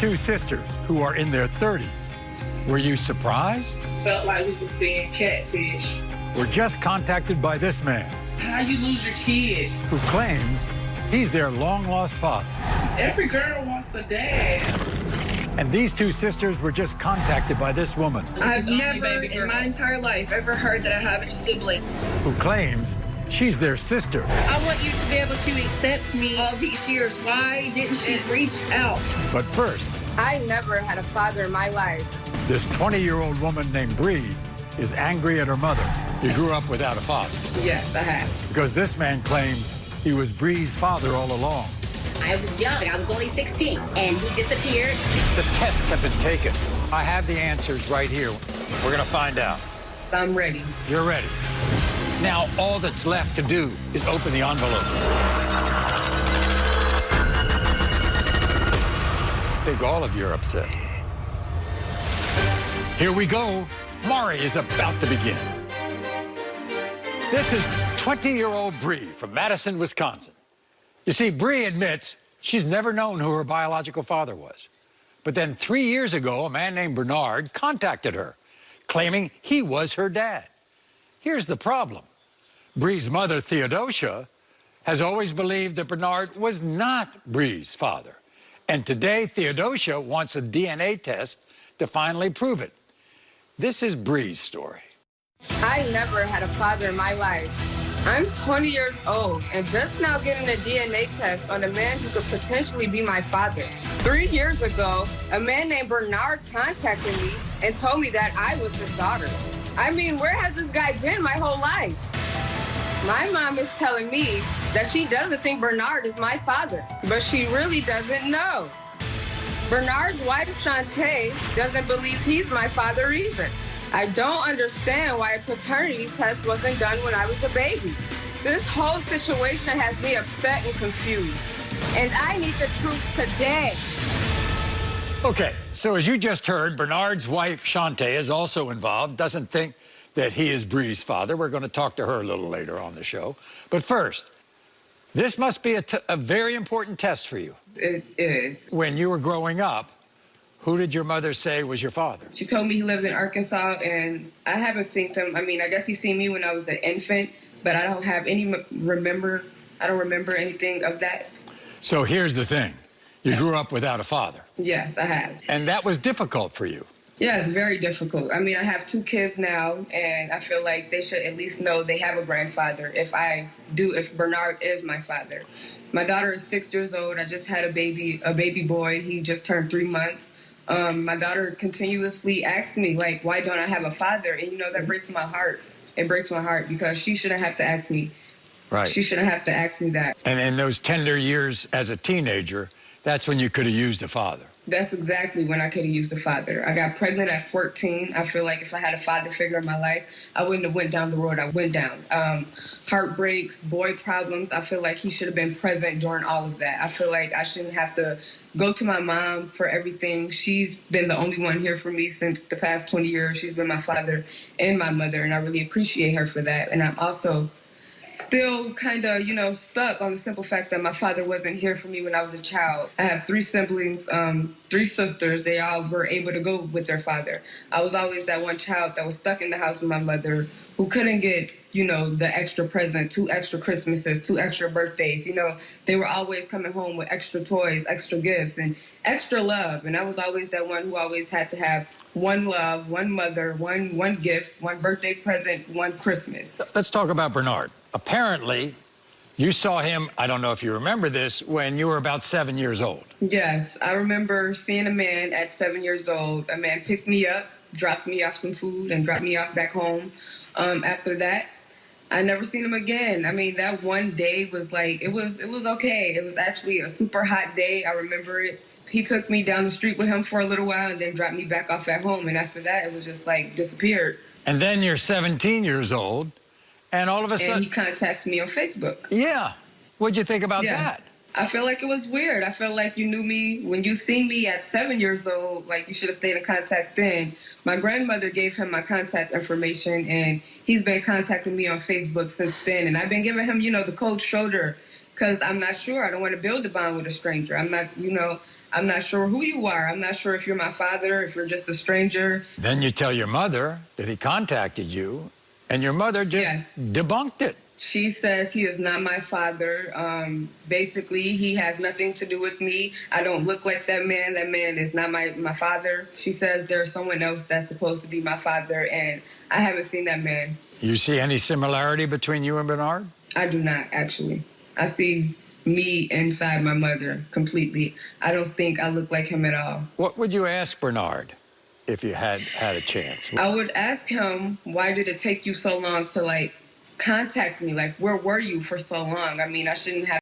two sisters who are in their 30s. Were you surprised? Felt like we was being catfish. We're just contacted by this man. How you lose your kids? Who claims he's their long-lost father. Every girl wants a dad. And these two sisters were just contacted by this woman. I've never in my entire life ever heard that I have a sibling. Who claims she's their sister. I want you to be able to accept me all these years. Why didn't she reach out? But first, I never had a father in my life. this 20-year-old woman named Bree is angry at her mother. You grew up without a father. Yes, I have. Because this man claims he was Bree's father all along. I was young. I was only 16, and he disappeared. The tests have been taken. I have the answers right here. We're gonna find out. I'm ready. You're ready. Now, all that's left to do is open the envelopes. I think all of you are upset. Here we go. Maury is about to begin. This is 20-year-old Bree from Madison, Wisconsin. You see, Bree admits she's never known who her biological father was. But then 3 years ago, a man named Bernard contacted her, claiming he was her dad. Here's the problem. Bree's mother, Theodosia, has always believed that Bernard was not Bree's father. And today, Theodosia wants a DNA test to finally prove it. This is Bree's story. I never had a father in my life. I'm 20 years old and just now getting a DNA test on a man who could potentially be my father. 3 years ago, a man named Bernard contacted me and told me that I was his daughter. I mean, where has this guy been my whole life? My mom is telling me that she doesn't think Bernard is my father, but she really doesn't know. Bernard's wife, Shantae, doesn't believe he's my father either. I don't understand why a paternity test wasn't done when I was a baby. This whole situation has me upset and confused, and I need the truth today. Okay, so as you just heard, Bernard's wife, Shantae, is also involved, doesn't think that he is Bree's father. We're going to talk to her a little later on the show. But first, this must be a very important test for you. It is. When you were growing up, who did your mother say was your father? She told me he lived in Arkansas, and I haven't seen him. I mean, I guess he seen me when I was an infant, but I don't have any I don't remember anything of that. So here's the thing. You grew up without a father. Yes, I have. And that was difficult for you. Yeah, it's very difficult. I mean, I have 2 kids now, and I feel like they should at least know they have a grandfather if Bernard is my father. My daughter is 6 years old. I just had a baby boy. He just turned 3 months. My daughter continuously asks me, like, why don't I have a father? And, you know, that breaks my heart. It breaks my heart because she shouldn't have to ask me. Right. She shouldn't have to ask me that. And in those tender years as a teenager, that's when you could have used a father. That's exactly when I could have used a father. I got pregnant at 14. I feel like if I had a father figure in my life, I wouldn't have went down the road I went down. Heartbreaks, boy problems. I feel like he should have been present during all of that. I feel like I shouldn't have to go to my mom for everything. She's been the only one here for me since the past 20 years. She's been my father and my mother, and I really appreciate her for that. And I'm also still kind of, you know, stuck on the simple fact that my father wasn't here for me when I was a child. I have 3 siblings, 3 sisters. They all were able to go with their father. I was always that one child that was stuck in the house with my mother who couldn't get, you know, the extra present, 2 extra Christmases, 2 extra birthdays. You know, they were always coming home with extra toys, extra gifts, and extra love. And I was always that one who always had to have one love, one mother, one gift, one birthday present, one Christmas. Let's talk about Bernard. Apparently, you saw him, I don't know if you remember this, when you were about 7 years old. Yes, I remember seeing a man at 7 years old. A man picked me up, dropped me off some food, and dropped me off back home. After that, I never seen him again. I mean, that one day was like, it was okay. It was actually a super hot day. I remember it. He took me down the street with him for a little while and then dropped me back off at home. And after that, it was just like disappeared. And then you're 17 years old. And all of a sudden... And he contacts me on Facebook. Yeah. What'd you think about that? I feel like it was weird. I felt like you knew me. When you seen me at 7 years old, like you should have stayed in contact then. My grandmother gave him my contact information, and he's been contacting me on Facebook since then. And I've been giving him, you know, the cold shoulder because I'm not sure. I don't want to build a bond with a stranger. I'm not, you know, I'm not sure who you are. I'm not sure if you're my father, if you're just a stranger. Then you tell your mother that he contacted you, and your mother just debunked it. She says he is not my father. Basically, he has nothing to do with me. I don't look like that man. That man is not my father. She says there's someone else that's supposed to be my father, and I haven't seen that man. You see any similarity between you and Bernard? I do not, actually. I see me inside my mother completely. I don't think I look like him at all. What would you ask Bernard if you had a chance? I would ask him, why did it take you so long to, like, contact me? Like, where were you for so long? I mean, I shouldn't have